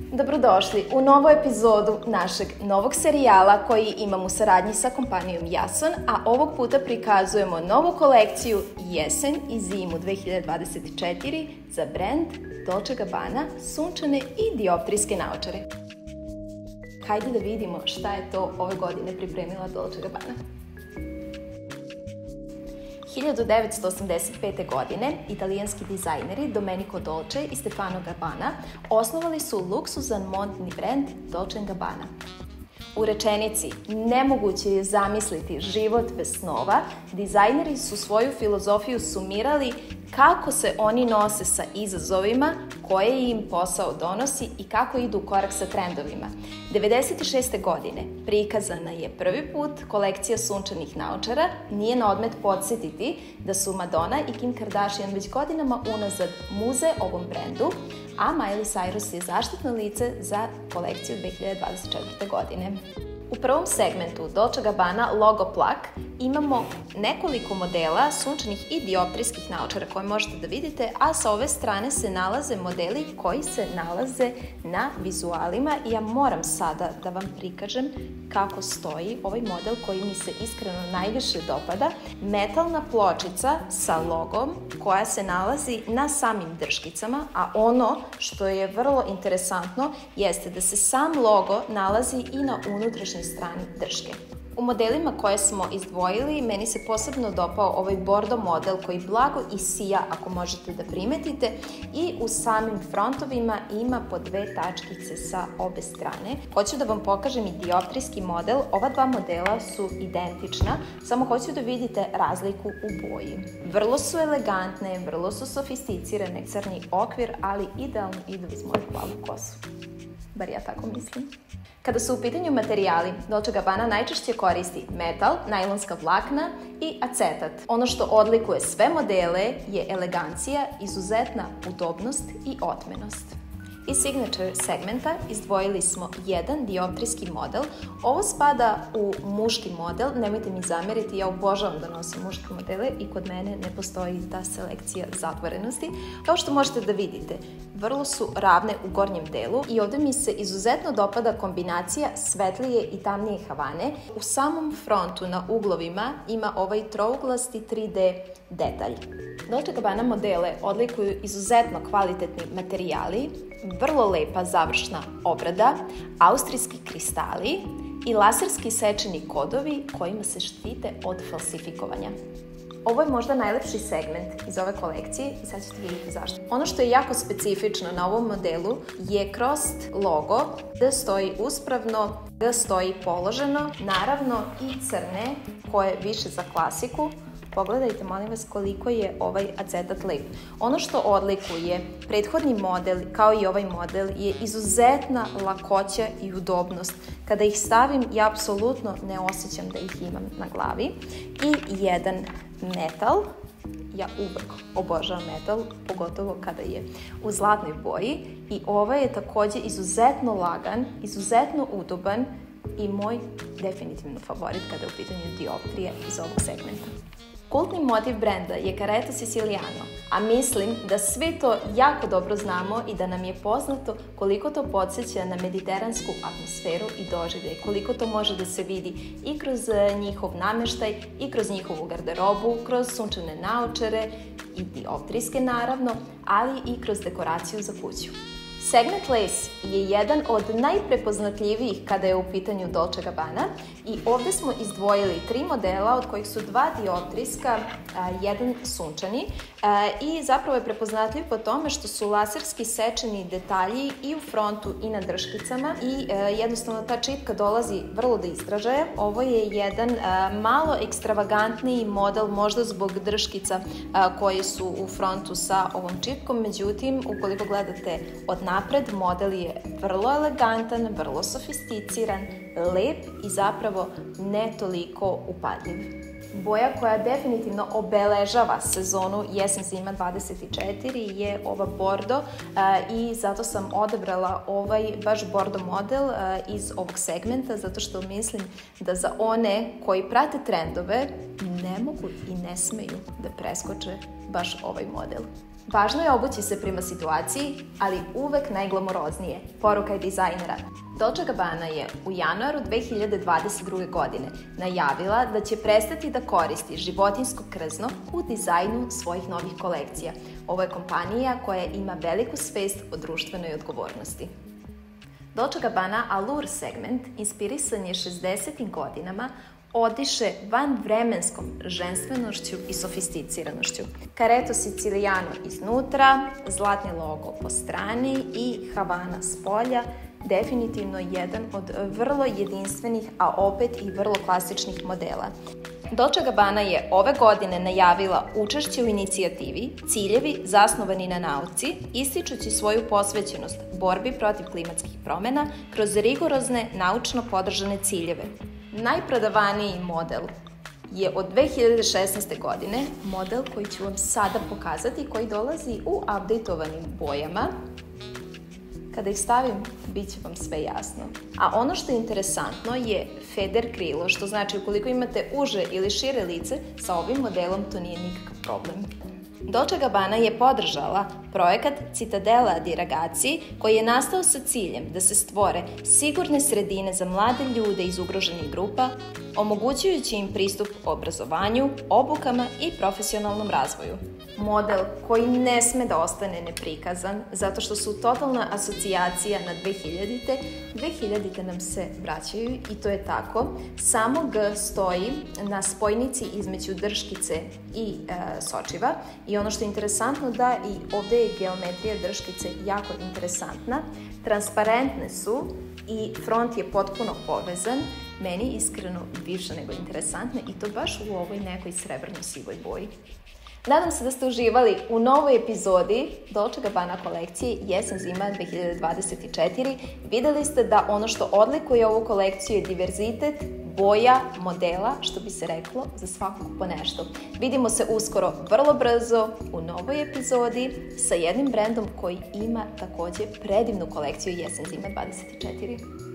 Dobrodošli u novu epizodu našeg novog serijala koji imamo u saradnji sa kompanijom Jason, a ovog puta prikazujemo novu kolekciju Jesen i zimu 2024 za brand Dolce & Gabbana, sunčane i dioptrijske naočare. Hajde da vidimo šta je to ove godine pripremila Dolce & Gabbana. 1985. godine italijanski dizajneri Domenico Dolce i Stefano Gabbana osnovali su luksuzan modni brend Dolce & Gabbana. U rečenici "nemoguće je zamisliti život bez snova", dizajneri su svoju filozofiju sumirali kako se oni nose sa izazovima koje im posao donosi i kako idu u korak sa trendovima. 1996. godine prikazana je prvi put kolekcija sunčanih naočara. Nije na odmet podsjetiti da su Madonna i Kim Kardashian već godinama unazad muze ovom brendu, a Miley Cyrus je zaštitno lice za kolekciju 2024. godine. U prvom segmentu Dolce & Gabbana Logo Plak imamo nekoliko modela sunčanih i dioptrijskih naočara koje možete da vidite, a sa ove strane se nalaze modeli koji se nalaze na vizualima i ja moram sada da vam prikažem kako stoji ovaj model koji mi se iskreno najviše dopada. Metalna pločica sa logom koja se nalazi na samim drškicama, a ono što je vrlo interesantno jeste da se sam logo nalazi i na unutrašnjoj strani drške. U modelima koje smo izdvojili, meni se posebno dopao ovaj bordo model koji blago isija, ako možete da primetite, i u samim frontovima ima po dve tačkice sa obe strane. Hoću da vam pokažem i dioptrijski model. Ova dva modela su identična, samo hoću da vidite razliku u boji. Vrlo su elegantne, vrlo su sofisticirane, crni okvir, ali idealno idu uz moju plavu kosu. Bar ja tako mislim. Kada su u pitanju materijali, Dolce & Gabbana najčešće koristi metal, najlonska vlakna i acetat. Ono što odlikuje sve modele je elegancija, izuzetna udobnost i otmenost. Iz signature segmenta izdvojili smo jedan dioptrijski model. Ovo spada u muški model, nemojte mi zameriti, ja obožavam da nosim muške modele i kod mene ne postoji ta selekcija zatvorenosti. Kao što možete da vidite, vrlo su ravne u gornjem delu i ovdje mi se izuzetno dopada kombinacija svetlije i tamnije havane. U samom frontu na uglovima ima ovaj trouglasti 3D detalj. Dolce & Gabbana modele odlikuju izuzetno kvalitetni materijali, vrlo lepa završna obrada, austrijski kristali i laserski sečeni kodovi kojima se štite od falsifikovanja. Ovo je možda najlepši segment iz ove kolekcije i sad ćete vidjeti zašto. Ono što je jako specifično na ovom modelu je crossed logo, da stoji uspravno, da stoji položeno, naravno i crne koje više za klasiku. Pogledajte, molim vas, koliko je ovaj acetat lep. Ono što odlikuje prethodni model, kao i ovaj model, je izuzetna lakoća i udobnost. Kada ih stavim, ja apsolutno ne osjećam da ih imam na glavi. I jedan metal. Ja uvek obožavam metal, pogotovo kada je u zlatnoj boji. I ovaj je također izuzetno lagan, izuzetno udoban i moj definitivno favorit kada je u pitanju dioptrije iz ovog segmenta. Kultni motiv brenda je Carretto Siciliano, a mislim da svi to jako dobro znamo i da nam je poznato koliko to podsjeća na mediteransku atmosferu i doživljaj, koliko to može da se vidi i kroz njihov nameštaj, i kroz njihovu garderobu, kroz sunčane naočare i dioptrijske naravno, ali i kroz dekoraciju za kuću. Segment lace je jedan od najprepoznatljivijih kada je u pitanju Dolce & Gabbana i ovdje smo izdvojili 3 modela od kojih su 2 dioptrijska, jedan sunčani i zapravo je prepoznatljiv po tome što su laserski sečeni detalji i u frontu i na drškicama i jednostavno ta čipka dolazi vrlo do izražaja. Ovo je jedan malo ekstravagantniji model, možda zbog drškica koje su u frontu sa ovom čipkom, međutim ukoliko gledate od napred, model je vrlo elegantan, vrlo sofisticiran, lep i zapravo ne toliko upadljiv. Boja koja definitivno obeležava sezonu jesen-zima 24 je ova bordo i zato sam odabrala ovaj baš bordo model iz ovog segmenta, zato što mislim da za one koji prate trendove ne mogu i ne smeju da preskoče baš ovaj model. Važno je obući se prema situaciji, ali uvek najglamuroznije. Poruka je dizajnera. Dolce & Gabbana je u januaru 2022. godine najavila da će prestati da koristi životinjsko krzno u dizajnu svojih novih kolekcija. Ovo je kompanija koja ima veliku svest o društvenoj odgovornosti. Dolce & Gabbana Allure segment inspirisan je 60. godinama, odiše vanvremenskom ženstvenošću i sofisticiranošću. Caretto Siciliano iznutra, zlatni logo po strani i Havana s polja, definitivno jedan od vrlo jedinstvenih, a opet i vrlo klasičnih modela. Dolce & Gabbana je ove godine najavila učešće u inicijativi Ciljevi zasnovani na nauci, ističući svoju posvećenost borbi protiv klimatskih promena kroz rigorozne naučno podržane ciljeve. Najprodavaniji model je od 2016. godine, model koji ću vam sada pokazati, koji dolazi u updateovanim bojama. Kada ih stavim, bit će vam sve jasno. A ono što je interesantno je feder krilo, što znači ukoliko imate uže ili šire lice, sa ovim modelom to nije nikakav problem. Dolce & Gabbana je podržala projekat Cittadella di Ragazzi, koji je nastao sa ciljem da se stvore sigurne sredine za mlade ljude iz ugroženih grupa, omogućujući im pristup obrazovanju, obukama i profesionalnom razvoju. Model koji ne sme da ostane neprikazan, zato što su totalna asocijacija na 2000-te. 2000-te nam se vraćaju i to je tako. Samo G stoji na spojnici između drškice i sočiva. I ono što je interesantno da i ovde je geometrija drškice jako interesantna. Transparentne su i front je potpuno povezan. Meni iskreno više nego interesantne i to baš u ovoj nekoj srebrno-sivoj boji. Nadam se da ste uživali u novoj epizodi Dolce & Gabbana kolekcije Jesen-zima 2024. Videli ste da ono što odlikuje ovu kolekciju je diverzitet boja, modela, što bi se reklo, za svakog po nešto. Vidimo se uskoro vrlo brzo u novoj epizodi sa jednim brendom koji ima takođe predivnu kolekciju Jesen-zima 24.